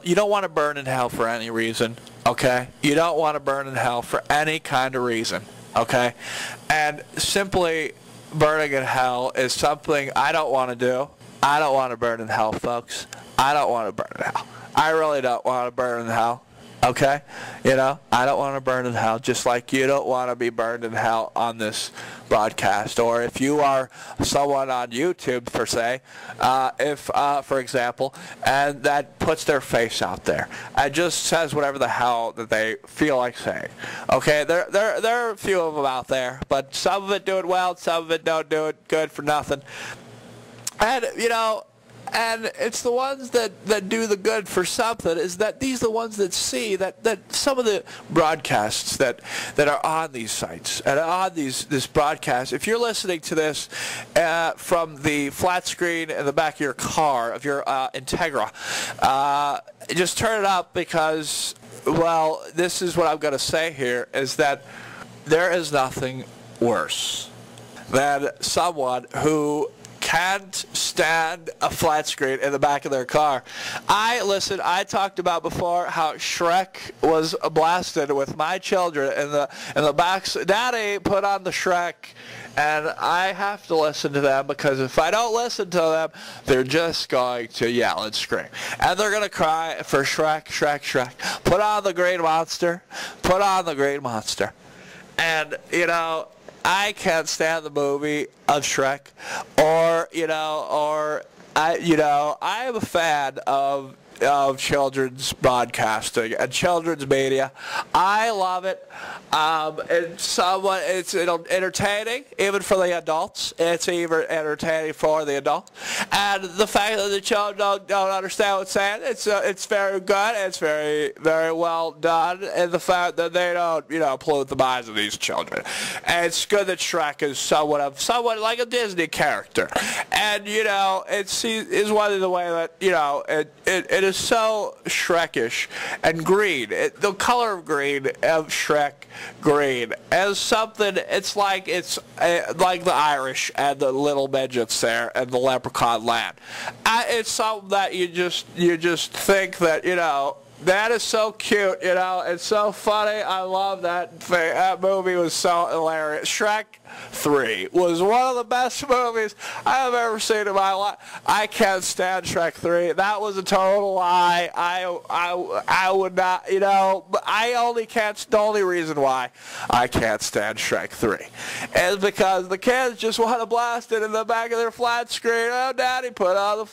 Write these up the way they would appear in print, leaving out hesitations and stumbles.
You don't want to burn in hell for any reason, okay? You don't want to burn in hell for any kind of reason, okay? And simply burning in hell is something I don't want to do. I don't want to burn in hell, folks. I don't want to burn in hell. I really don't want to burn in hell. Okay? You know, I don't want to burn in hell, just like you don't want to be burned in hell on this broadcast. Or if you are someone on YouTube, per se, for example, and that puts their face out there and just says whatever the hell that they feel like saying. Okay? There are a few of them out there, but some of it do it well, some of it don't do it good for nothing. And, you know, and it's the ones that do the good for something, is that these are the ones that see that some of the broadcasts that are on these sites and on this broadcast, if you're listening to this from the flat screen in the back of your car, of your Integra, just turn it up, because, well, this is what I'm going to say here, is that there is nothing worse than someone who can't stand a flat screen in the back of their car. I talked about before how Shrek was blasted with my children in the back. Daddy, put on the Shrek, and I have to listen to them, because if I don't listen to them, they're just going to yell and scream. And they're going to cry for Shrek, Shrek, Shrek. Put on the Green Monster. Put on the Green Monster. And, you know, I can't stand the movie of Shrek, or I am a fan of children's broadcasting and children's media. I love it. It's entertaining, even for the adults. It's even entertaining for the adults. And the fact that the children don't understand what's saying, it's very good. It's very, very well done. And the fact that they don't, pollute the minds of these children. And it's good that Shrek is somewhat like a Disney character. And, it's one of the way that, it is so Shrekish and green. The color of green of Shrek green is something. It's like the Irish and the little midgets there and the leprechaun land. It's something that you just think that that is so cute. It's so funny. I love that thing. That movie was so hilarious. Shrek 3 was one of the best movies I have ever seen in my life. I can't stand Shrek 3. That was a total lie. I would not, but the only reason why I can't stand Shrek 3 is because the kids just want to blast it in the back of their flat screen. Oh, Daddy, put on the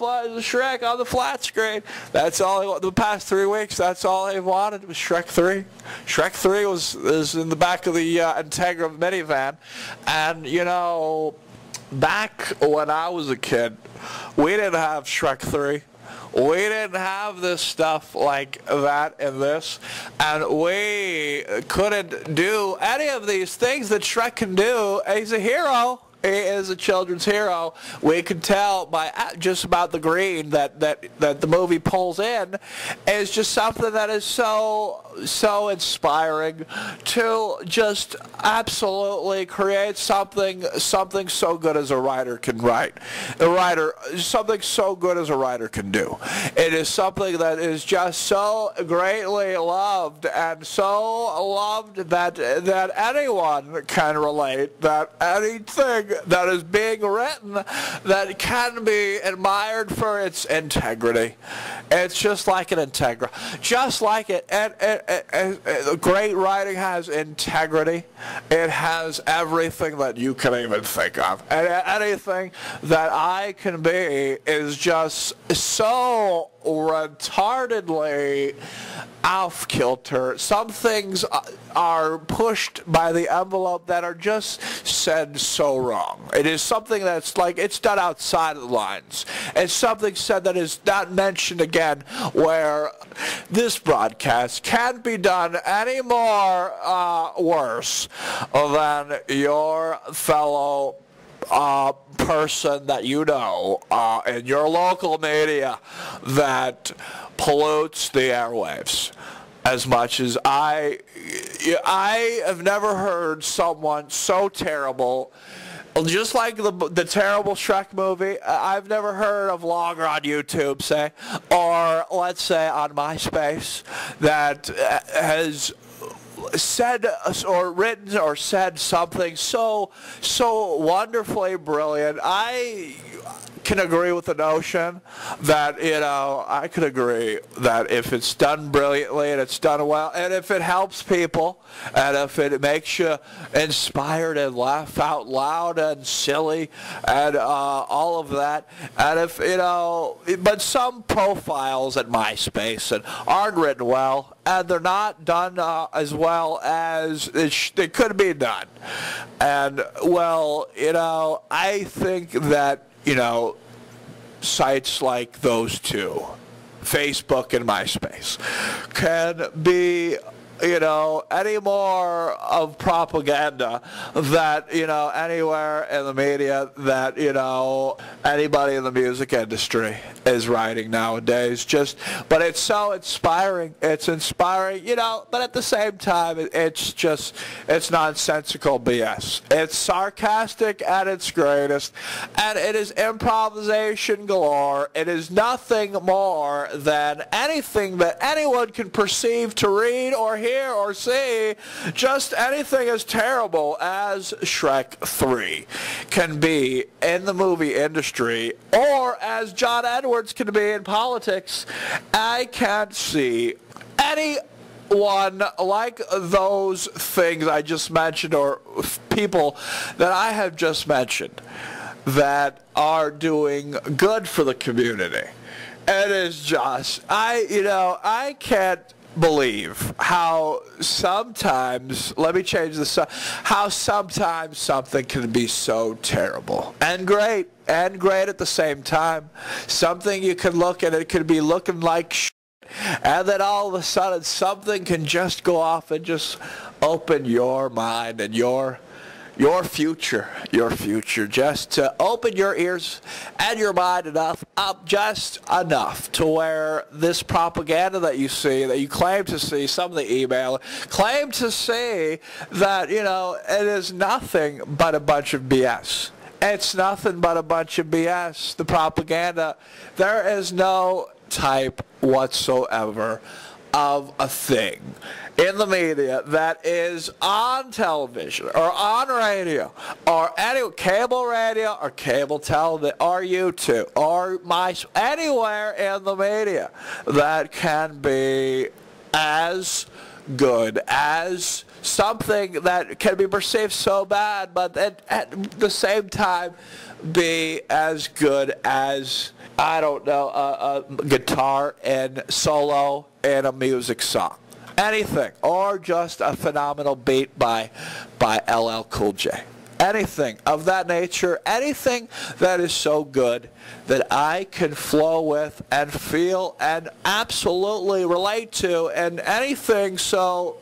Shrek on the flat screen. That's all the past 3 weeks. That's all they wanted was Shrek 3. Shrek 3 is in the back of the Integra minivan. And, back when I was a kid, we didn't have Shrek 3. We didn't have this stuff like that in this. And we couldn't do any of these things that Shrek can do. He's a hero. He is a children's hero. We can tell by just about the green that the movie pulls in is just something that is so inspiring to just absolutely create something so good as a writer can write. Something so good as a writer can do. It is something that is just so greatly loved, and so loved that anyone can relate, that anything that is being written that can be admired for its integrity. It's just like an Integra. Just like it. And great writing has integrity. It has everything that you can even think of. And anything that I can be is just so retardedly off kilter. Some things are pushed by the envelope that are just said so wrong. It is something that's like it's done outside of the lines. It's something said that is not mentioned again, where this broadcast can't be done any more worse than your fellow person that in your local media that pollutes the airwaves as much as I have never heard someone so terrible Just like the terrible Shrek movie, I've never heard of longer on YouTube, say, or let's say on MySpace, that has said or written or said something so wonderfully brilliant. I can agree with the notion that, you know, I could agree that if it's done brilliantly and it's done well, and if it helps people, and if it makes you inspired and laugh out loud and silly and all of that, and if, you know, but some profiles at MySpace and aren't written well, and they're not done as well as it could be done. And, well, you know, I think that, you know, sites like those two, Facebook and MySpace, can be, you know, any more of propaganda that, you know, anywhere in the media that, you know, anybody in the music industry is writing nowadays. But it's so inspiring. It's inspiring, you know, but at the same time, it's nonsensical BS. It's sarcastic at its greatest, and it is improvisation galore. It is nothing more than anything that anyone can perceive to read or hear or see. Just anything as terrible as Shrek 3 can be in the movie industry, or as John Edwards can be in politics. I can't see anyone like those things I just mentioned, or people that I have just mentioned, that are doing good for the community. It is just, I can't believe how sometimes, let me change this, how sometimes something can be so terrible and great at the same time. Something you can look at, it could be looking like shit, and then all of a sudden something can just go off and just open your mind and your future, just to open your ears and your mind just enough to where this propaganda that you see, that you claim to see, some of the email, claim to see that, you know, it is nothing but a bunch of BS. It's nothing but a bunch of BS. The propaganda, there is no type whatsoever of a thing in the media that is on television or on radio or any cable radio or cable television or YouTube or anywhere in the media that can be as good as something that can be perceived so bad, but at the same time be as good as, I don't know, a guitar and solo in a music song. Anything. Or just a phenomenal beat by LL Cool J. Anything of that nature, anything that is so good that I can flow with and feel and absolutely relate to, and anything so